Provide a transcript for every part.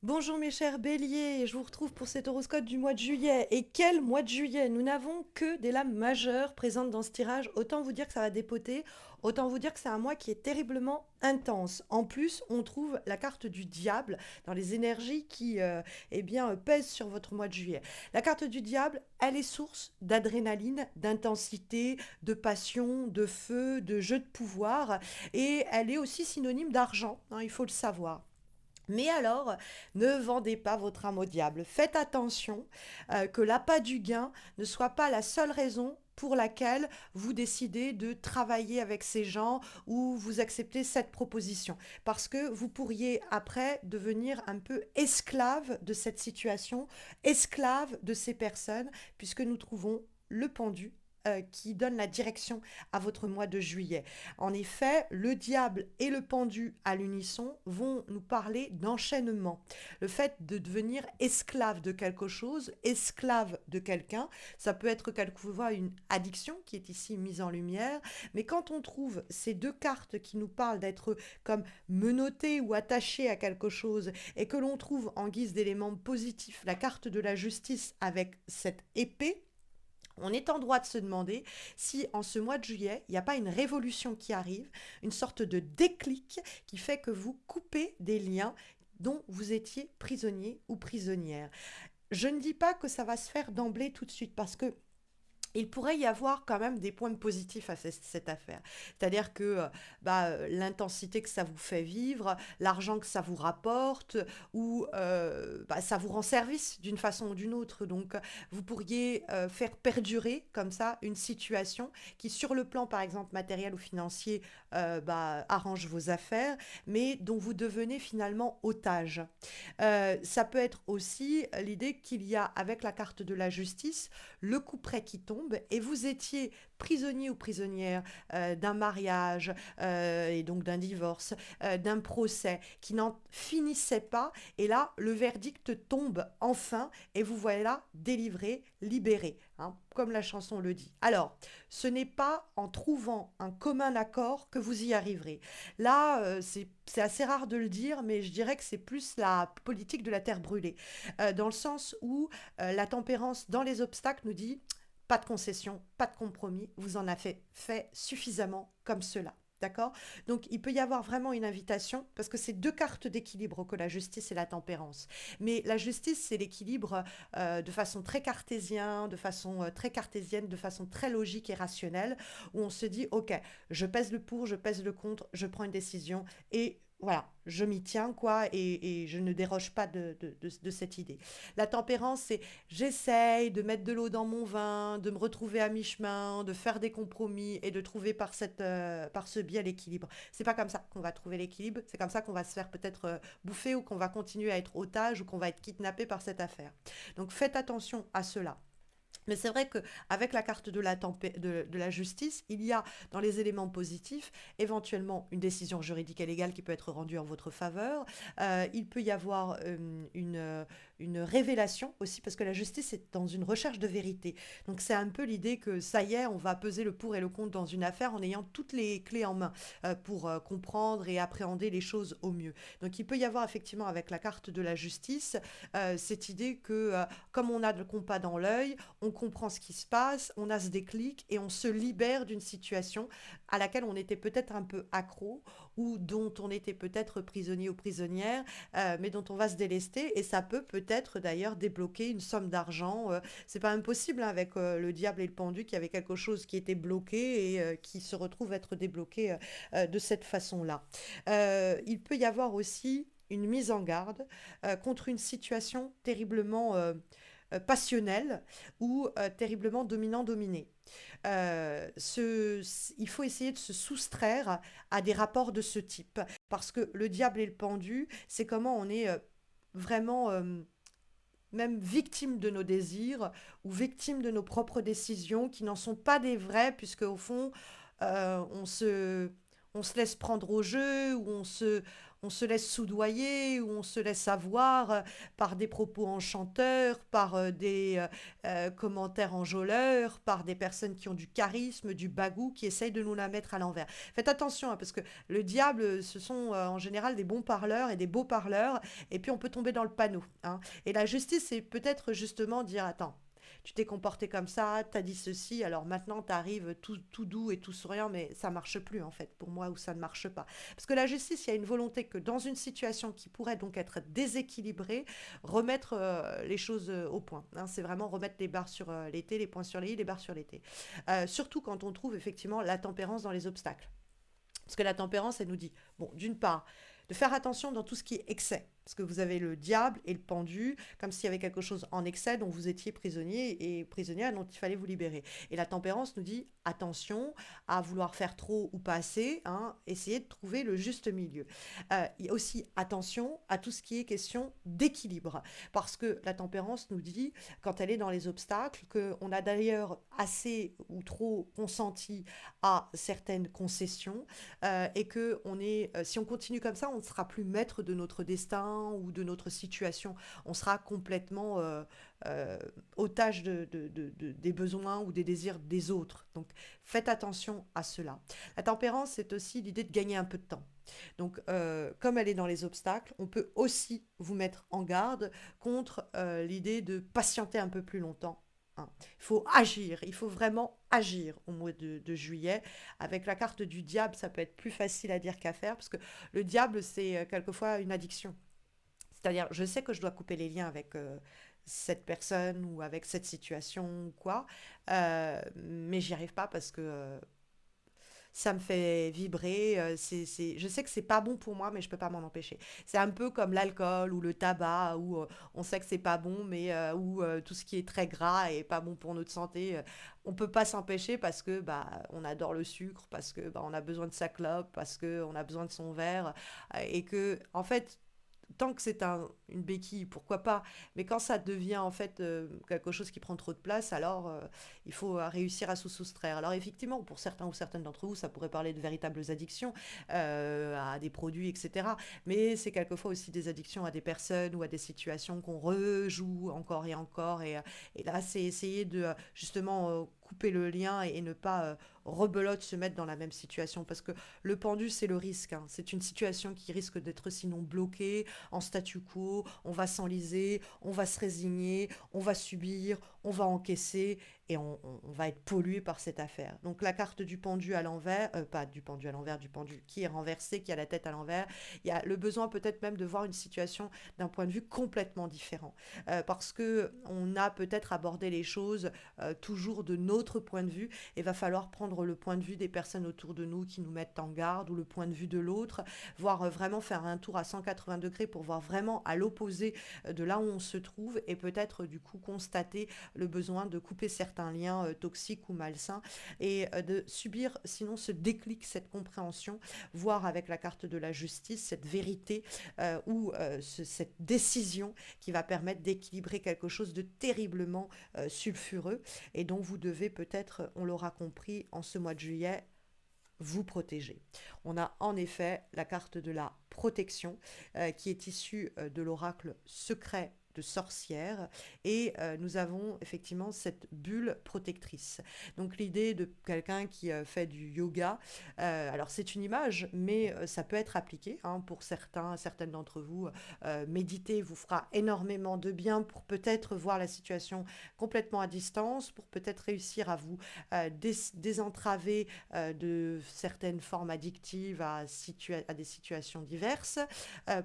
Bonjour mes chers béliers, je vous retrouve pour cet horoscope du mois de juillet. Et quel mois de juillet? Nous n'avons que des lames majeures présentes dans ce tirage. Autant vous dire que ça va dépoter, autant vous dire que c'est un mois qui est terriblement intense. En plus, on trouve la carte du diable dans les énergies qui pèsent sur votre mois de juillet. La carte du diable, elle est source d'adrénaline, d'intensité, de passion, de feu, de jeu de pouvoir. Et elle est aussi synonyme d'argent, hein, il faut le savoir. Mais alors, ne vendez pas votre âme au diable. Faites attention que l'appât du gain ne soit pas la seule raison pour laquelle vous décidez de travailler avec ces gens ou vous acceptez cette proposition. Parce que vous pourriez après devenir un peu esclave de cette situation, esclave de ces personnes, puisque nous trouvons le pendu qui donne la direction à votre mois de juillet. En effet, le diable et le pendu à l'unisson vont nous parler d'enchaînement. Le fait de devenir esclave de quelque chose, esclave de quelqu'un, ça peut être quelquefois une addiction qui est ici mise en lumière, mais quand on trouve ces deux cartes qui nous parlent d'être comme menottés ou attachés à quelque chose et que l'on trouve en guise d'élément positif la carte de la justice avec cette épée, on est en droit de se demander si en ce mois de juillet, il n'y a pas une révolution qui arrive, une sorte de déclic qui fait que vous coupez des liens dont vous étiez prisonnier ou prisonnière. Je ne dis pas que ça va se faire d'emblée tout de suite parce que il pourrait y avoir quand même des points positifs à cette affaire. C'est-à-dire que l'intensité que ça vous fait vivre, l'argent que ça vous rapporte, ou ça vous rend service d'une façon ou d'une autre. Donc, vous pourriez faire perdurer comme ça une situation qui, sur le plan, par exemple, matériel ou financier, arrange vos affaires, mais dont vous devenez finalement otage. Ça peut être aussi l'idée qu'il y a, avec la carte de la justice, le couperet qui tombe et vous étiez prisonnier ou prisonnière d'un mariage et donc d'un divorce, d'un procès qui n'en finissait pas. Et là, le verdict tombe enfin et vous voilà délivré, libéré, hein, comme la chanson le dit. Alors, ce n'est pas en trouvant un commun accord que vous y arriverez. Là, c'est assez rare de le dire, mais je dirais que c'est plus la politique de la terre brûlée, dans le sens où la tempérance dans les obstacles nous dit pas de concession, pas de compromis, vous en avez fait suffisamment comme cela. D'accord. Donc il peut y avoir vraiment une invitation, parce que c'est deux cartes d'équilibre que la justice et la tempérance. Mais la justice, c'est l'équilibre de façon très cartésienne, de façon très logique et rationnelle, où on se dit, ok, je pèse le pour, je pèse le contre, je prends une décision et voilà, je m'y tiens, quoi, et je ne déroge pas de cette idée. La tempérance, c'est j'essaye de mettre de l'eau dans mon vin, de me retrouver à mi-chemin, de faire des compromis et de trouver par ce biais l'équilibre. C'est pas comme ça qu'on va trouver l'équilibre, c'est comme ça qu'on va se faire peut-être bouffer ou qu'on va continuer à être otage ou qu'on va être kidnappé par cette affaire. Donc faites attention à cela. Mais c'est vrai qu'avec la carte de la justice, il y a dans les éléments positifs éventuellement une décision juridique et légale qui peut être rendue en votre faveur. Il peut y avoir une révélation aussi, parce que la justice est dans une recherche de vérité. Donc c'est un peu l'idée que ça y est, on va peser le pour et le contre dans une affaire en ayant toutes les clés en main pour comprendre et appréhender les choses au mieux. Donc il peut y avoir effectivement avec la carte de la justice cette idée que comme on a le compas dans l'œil, on comprend ce qui se passe, on a ce déclic et on se libère d'une situation à laquelle on était peut-être un peu accro ou dont on était peut-être prisonnier ou prisonnière, mais dont on va se délester et ça peut peut-être d'ailleurs débloquer une somme d'argent. C'est pas impossible hein, avec le diable et le pendu qu'il y avait quelque chose qui était bloqué et qui se retrouve être débloqué de cette façon-là. Il peut y avoir aussi une mise en garde contre une situation terriblement passionnel ou terriblement dominant-dominé. Il faut essayer de se soustraire à des rapports de ce type parce que le diable et le pendu, c'est comment on est vraiment même victime de nos désirs ou victime de nos propres décisions qui n'en sont pas des vraies puisque au fond on se laisse prendre au jeu ou on se laisse soudoyer ou on se laisse avoir par des propos enchanteurs, par des commentaires enjôleurs, par des personnes qui ont du charisme, du bagou, qui essayent de nous la mettre à l'envers. Faites attention, hein, parce que le diable, ce sont en général des bons parleurs et des beaux parleurs, et puis on peut tomber dans le panneau, hein. Et la justice, c'est peut-être justement dire, attends, tu t'es comporté comme ça, t'as dit ceci, alors maintenant t'arrives tout doux et tout souriant, mais ça marche plus en fait pour moi ou ça ne marche pas. Parce que la justice, il y a une volonté que dans une situation qui pourrait donc être déséquilibrée, remettre les choses au point, hein. C'est vraiment remettre les barres sur les T, les points sur les i, les barres sur les T. Surtout quand on trouve effectivement la tempérance dans les obstacles. Parce que la tempérance, elle nous dit, bon, d'une part, de faire attention dans tout ce qui est excès. Parce que vous avez le diable et le pendu, comme s'il y avait quelque chose en excès dont vous étiez prisonnier et prisonnière dont il fallait vous libérer. Et la tempérance nous dit attention à vouloir faire trop ou pas assez, hein, essayez de trouver le juste milieu. Il y a aussi attention à tout ce qui est question d'équilibre. Parce que la tempérance nous dit, quand elle est dans les obstacles, qu'on a d'ailleurs assez ou trop consenti à certaines concessions et que si on continue comme ça, on ne sera plus maître de notre destin ou de notre situation. On sera complètement euh, otage des besoins ou des désirs des autres. Donc faites attention à cela. La tempérance, c'est aussi l'idée de gagner un peu de temps. Donc, comme elle est dans les obstacles, on peut aussi vous mettre en garde contre l'idée de patienter un peu plus longtemps, hein. Il faut agir, il faut vraiment agir au mois de juillet. Avec la carte du diable, ça peut être plus facile à dire qu'à faire, parce que le diable, c'est quelquefois une addiction. C'est-à-dire, je sais que je dois couper les liens avec cette personne ou avec cette situation ou quoi, mais j'y arrive pas parce que ça me fait vibrer. Je sais que c'est pas bon pour moi, mais je peux pas m'en empêcher. C'est un peu comme l'alcool ou le tabac, où on sait que c'est pas bon, mais où tout ce qui est très gras et pas bon pour notre santé, on peut pas s'empêcher parce que bah on adore le sucre, parce que bah on a besoin de sa clope, parce que on a besoin de son verre, et que en fait tant que c'est une béquille, pourquoi pas. Mais quand ça devient en fait quelque chose qui prend trop de place, alors il faut réussir à se soustraire. Alors effectivement, pour certains ou certaines d'entre vous, ça pourrait parler de véritables addictions à des produits, etc. Mais c'est quelquefois aussi des addictions à des personnes ou à des situations qu'on rejoue encore et encore. Et là, c'est essayer de justement couper le lien et ne pas rebelote se mettre dans la même situation. Parce que le pendu, c'est le risque, hein. C'est une situation qui risque d'être sinon bloquée, en statu quo, on va s'enliser, on va se résigner, on va subir, on va encaisser et on va être pollué par cette affaire. Donc la carte du pendu à l'envers, pas du pendu à l'envers, du pendu qui est renversé, qui a la tête à l'envers, il y a le besoin peut-être même de voir une situation d'un point de vue complètement différent. Parce que on a peut-être abordé les choses toujours de notre point de vue et va falloir prendre le point de vue des personnes autour de nous qui nous mettent en garde ou le point de vue de l'autre, voire vraiment faire un tour à 180 degrés pour voir vraiment à l'opposé de là où on se trouve et peut-être du coup constater le besoin de couper certains liens toxiques ou malsains et de subir sinon ce déclic, cette compréhension, voire avec la carte de la justice, cette vérité ou cette décision qui va permettre d'équilibrer quelque chose de terriblement sulfureux et dont vous devez peut-être, on l'aura compris, en ce mois de juillet, vous protéger. On a en effet la carte de la protection qui est issue de l'oracle secret de sorcière et nous avons effectivement cette bulle protectrice. Donc l'idée de quelqu'un qui fait du yoga, alors c'est une image, mais ça peut être appliqué hein, pour certaines d'entre vous. Méditer vous fera énormément de bien pour peut-être voir la situation complètement à distance, pour peut-être réussir à vous désentraver de certaines formes addictives à des situations diverses,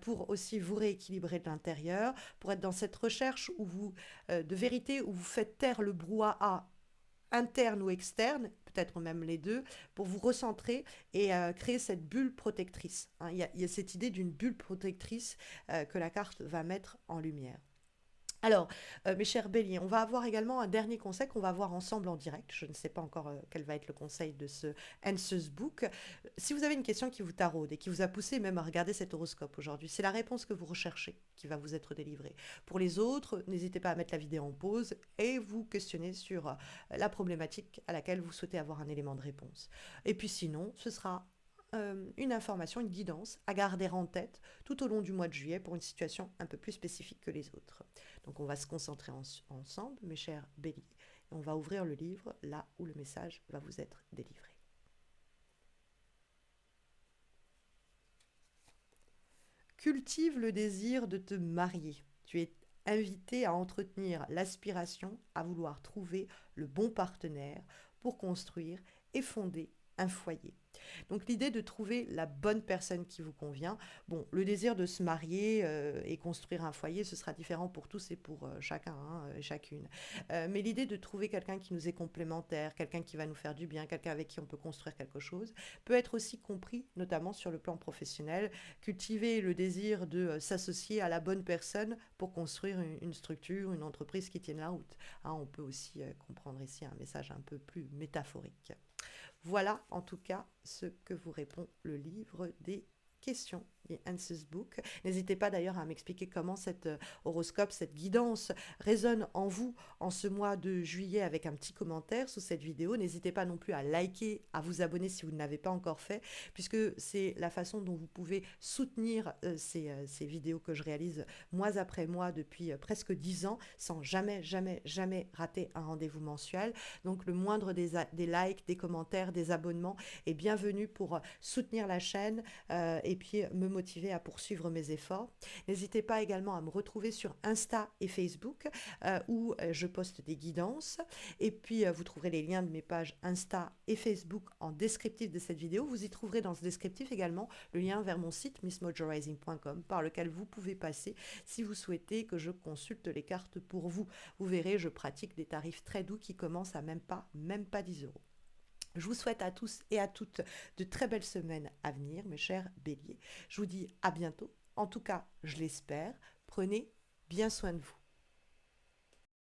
pour aussi vous rééquilibrer de l'intérieur, pour être dans cette recherche de vérité où vous faites taire le brouhaha interne ou externe, peut-être même les deux, pour vous recentrer et créer cette bulle protectrice, hein. Il y a cette idée d'une bulle protectrice que la carte va mettre en lumière. Alors, mes chers béliers, on va avoir également un dernier conseil qu'on va voir ensemble en direct. Je ne sais pas encore quel va être le conseil de ce Answers Book. Si vous avez une question qui vous taraude et qui vous a poussé même à regarder cet horoscope aujourd'hui, c'est la réponse que vous recherchez qui va vous être délivrée. Pour les autres, n'hésitez pas à mettre la vidéo en pause et vous questionner sur la problématique à laquelle vous souhaitez avoir un élément de réponse. Et puis sinon, ce sera une information, une guidance à garder en tête tout au long du mois de juillet pour une situation un peu plus spécifique que les autres. Donc on va se concentrer ensemble, mes chers béliers, et on va ouvrir le livre là où le message va vous être délivré. Cultive le désir de te marier. Tu es invité à entretenir l'aspiration à vouloir trouver le bon partenaire pour construire et fonder un foyer. Donc l'idée de trouver la bonne personne qui vous convient. Bon, le désir de se marier et construire un foyer, ce sera différent pour tous et pour chacun et chacune. Mais l'idée de trouver quelqu'un qui nous est complémentaire, quelqu'un qui va nous faire du bien, quelqu'un avec qui on peut construire quelque chose, peut être aussi compris, notamment sur le plan professionnel. Cultiver le désir de s'associer à la bonne personne pour construire une structure, une entreprise qui tienne la route. Hein, on peut aussi comprendre ici un message un peu plus métaphorique. Voilà en tout cas ce que vous répond le livre des questions, The Answers Book. N'hésitez pas d'ailleurs à m'expliquer comment cet horoscope, cette guidance résonne en vous en ce mois de juillet avec un petit commentaire sous cette vidéo. N'hésitez pas non plus à liker, à vous abonner si vous ne l'avez pas encore fait, puisque c'est la façon dont vous pouvez soutenir ces vidéos que je réalise mois après mois depuis presque 10 ans sans jamais rater un rendez-vous mensuel. Donc le moindre des likes, des commentaires, des abonnements est bienvenu pour soutenir la chaîne et puis me motiver à poursuivre mes efforts. N'hésitez pas également à me retrouver sur Insta et Facebook où je poste des guidances. Et puis vous trouverez les liens de mes pages Insta et Facebook en descriptif de cette vidéo. Vous y trouverez dans ce descriptif également le lien vers mon site missmojorising.com par lequel vous pouvez passer si vous souhaitez que je consulte les cartes pour vous. Vous verrez, je pratique des tarifs très doux qui commencent à même pas 10 €. Je vous souhaite à tous et à toutes de très belles semaines à venir, mes chers béliers. Je vous dis à bientôt. En tout cas, je l'espère. Prenez bien soin de vous.